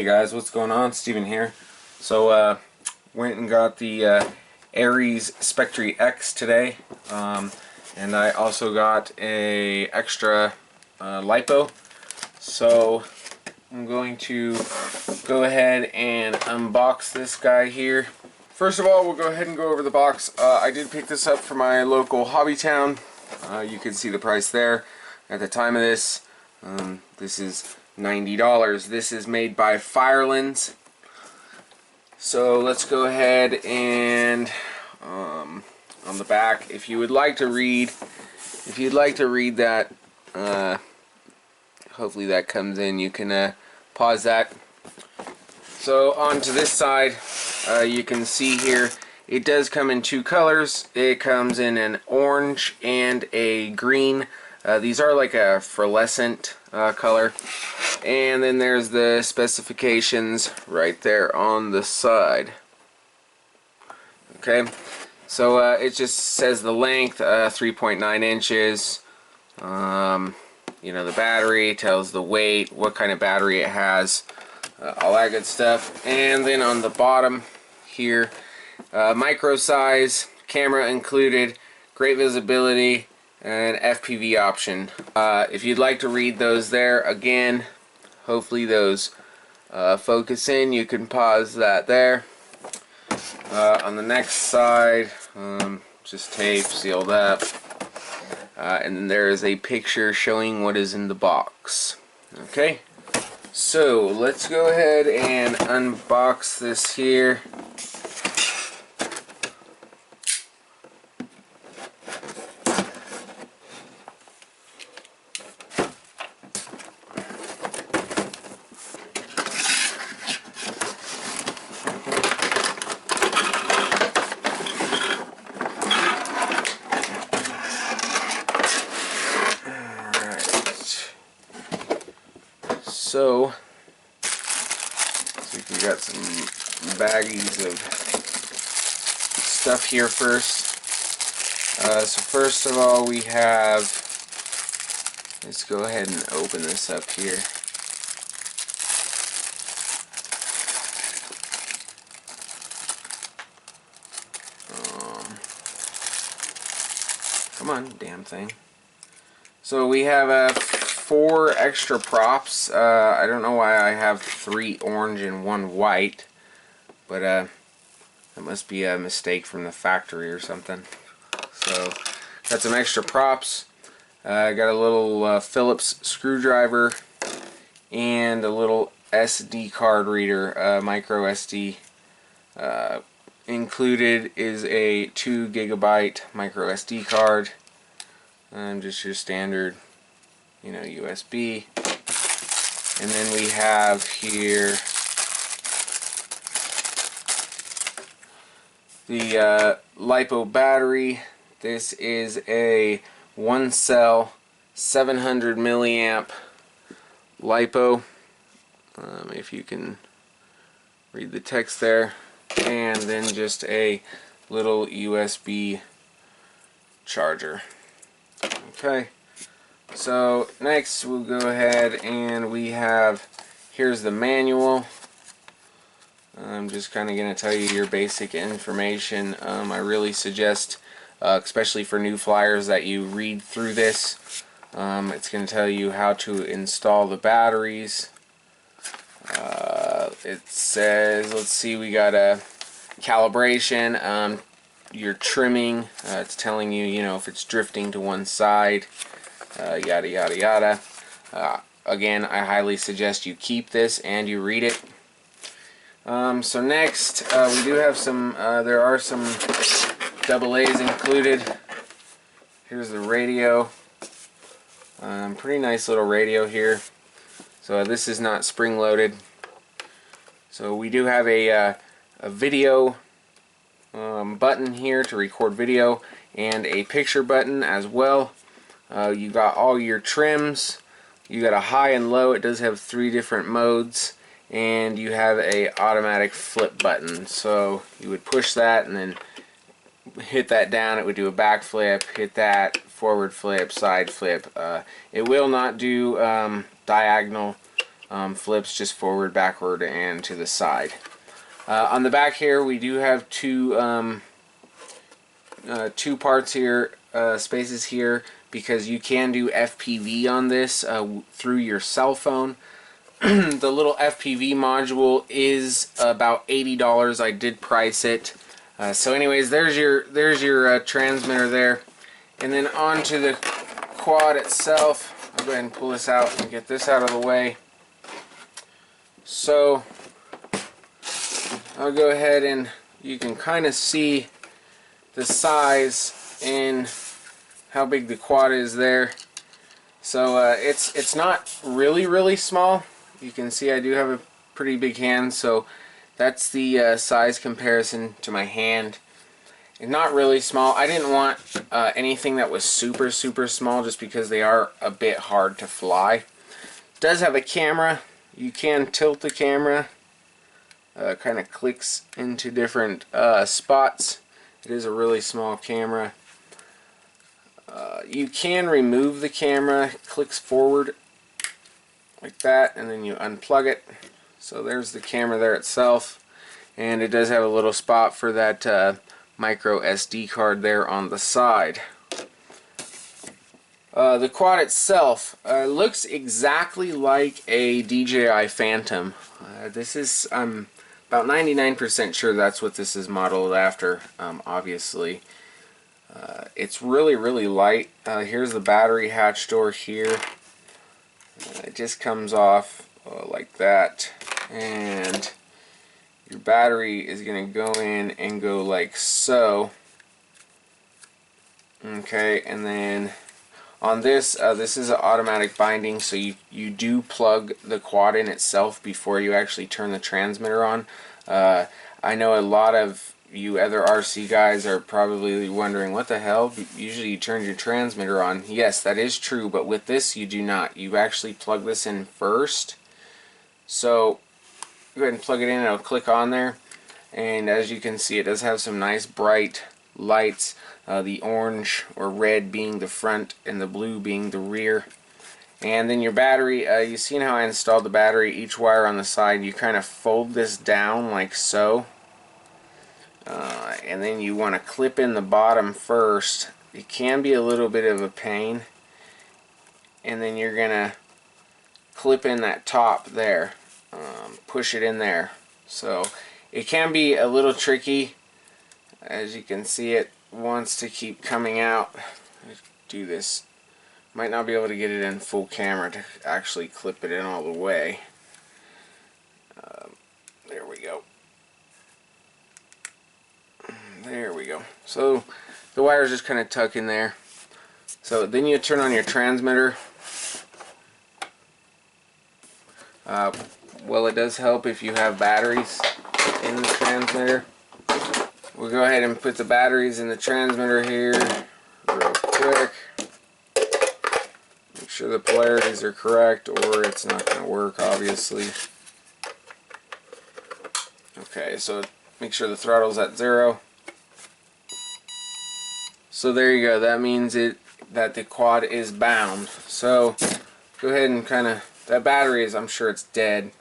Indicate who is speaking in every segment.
Speaker 1: guys, what's going on? Steven here. So went and got the Ares Spectre X today, and I also got a extra lipo. So I'm going to go ahead and unbox this guy here. First of all, we'll go ahead and go over the box. I did pick this up from my local hobby town. You can see the price there at the time of this. This is $90. This is made by Firelands. So let's go ahead and on the back, if you would like to read, that, hopefully that comes in. You can pause that. So onto this side, you can see here it does come in two colors. It comes in an orange and a green. These are like a fluorescent color. And then there's the specifications right there on the side. Okay, so it just says the length, 3.9 inches. You know, the battery tells the weight, what kind of battery it has, all that good stuff. And then on the bottom here, micro size, camera included, great visibility, and FPV option. If you'd like to read those there, again, hopefully those focus in. You can pause that there. On the next side, just tape sealed up. And then there is a picture showing what is in the box. Okay, so let's go ahead and unbox this here. So, let's see if we got some baggies of stuff here first. So first of all, we have, let's go ahead and open this up here. Come on, damn thing. So we have 4 extra props. I don't know why I have 3 orange and 1 white, but that must be a mistake from the factory or something. So got some extra props. I got a little Phillips screwdriver and a little SD card reader, micro SD. Included is a 2 GB micro SD card. Just your standard, you know, USB. And then we have here the LiPo battery. This is a 1-cell 700 milliamp LiPo. If you can read the text there. And then just a little USB charger. Okay. So next we'll go ahead and we have, here's the manual. I'm just kind of going to tell you your basic information. I really suggest, especially for new flyers, that you read through this. It's going to tell you how to install the batteries. It says, let's see, we got a calibration, your trimming. It's telling you, you know, if it's drifting to one side. Yada yada yada. Again, I highly suggest you keep this and you read it. So next, we do have some, there are some AA's included. Here's the radio. Pretty nice little radio here. So this is not spring loaded. So we do have a video button here to record video, and a picture button as well. You got all your trims. You got a high and low. It does have 3 different modes, and you have a automatic flip button. So you would push that and then hit that down. It would do a back flip. Hit that, forward flip, side flip. It will not do diagonal flips just forward, backward, and to the side. On the back here, we do have two parts here, spaces here, because you can do FPV on this through your cell phone. The little FPV module is about $80. I did price it. So anyways, there's your transmitter there. And then onto the quad itself. I'll go ahead and pull this out and get this out of the way. So I'll go ahead and you can kind of see the size and how big the quad is there. So it's not really small. You can see I do have a pretty big hand, so that's the size comparison to my hand. And not really small. I didn't want anything that was super small, just because they are a bit hard to fly. It does have a camera. You can tilt the camera. Kind of clicks into different spots. It is a really small camera. You can remove the camera. It clicks forward like that, and then you unplug it. So there's the camera there itself, and it does have a little spot for that micro SD card there on the side. The quad itself looks exactly like a DJI Phantom. This is, I'm about 99% sure that's what this is modeled after, obviously. It's really light. Here's the battery hatch door here. It just comes off like that, and your battery is going to go in and go like so. Okay, and then on this, this is an automatic binding, so you do plug the quad in itself before you actually turn the transmitter on. I know a lot of you other RC guys are probably wondering, what the hell? Usually you turn your transmitter on. Yes, that is true, but with this you do not. You actually plug this in first. So go ahead and plug it in, it'll click on there, and as you can see, it does have some nice bright lights, the orange or red being the front and the blue being the rear. And then your battery, you've seen how I installed the battery, each wire on the side, you kind of fold this down like so. And then you want to clip in the bottom first. It can be a little bit of a pain. And then you're going to clip in that top there. Push it in there. So it can be a little tricky. As you can see, it wants to keep coming out. Do this. Might not be able to get it in full camera to actually clip it in all the way. There we go. There we go. So the wires just kind of tuck in there. So then you turn on your transmitter. Well, it does help if you have batteries in the transmitter. We'll go ahead and put the batteries in the transmitter here real quick. Make sure the polarities are correct, or it's not going to work, obviously. Okay, so make sure the throttle's at 0. So there you go. That means that the quad is bound. So go ahead and kind of, that battery is, I'm sure it's dead.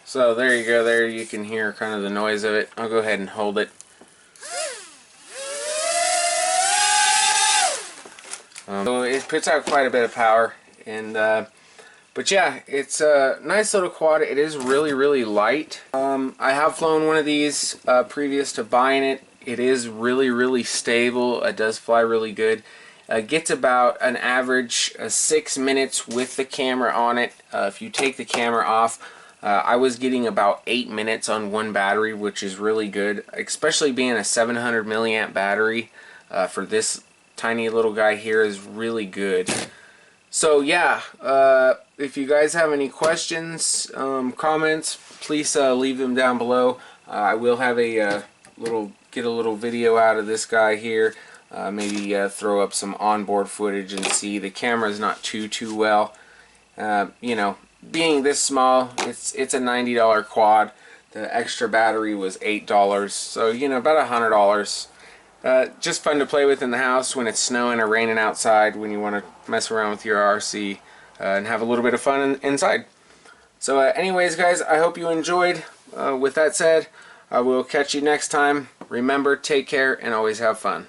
Speaker 1: So there you go. There you can hear kind of the noise of it. I'll go ahead and hold it. So it puts out quite a bit of power, and but yeah, it's a nice little quad. It is really light. I have flown one of these previous to buying it. It is really stable. It does fly really good. Gets about an average 6 minutes with the camera on it. If you take the camera off, I was getting about 8 minutes on one battery, which is really good, especially being a 700 milliamp battery for this tiny little guy here is really good. So yeah, if you guys have any questions, comments, please leave them down below. I will have a get a little video out of this guy here. Maybe throw up some onboard footage and see. The camera's not too well. You know, being this small, it's a $90 quad. The extra battery was $8, so you know, about $100. Just fun to play with in the house when it's snowing or raining outside, when you want to mess around with your RC and have a little bit of fun inside. So anyways guys, I hope you enjoyed. With that said, I will catch you next time. Remember, take care and always have fun.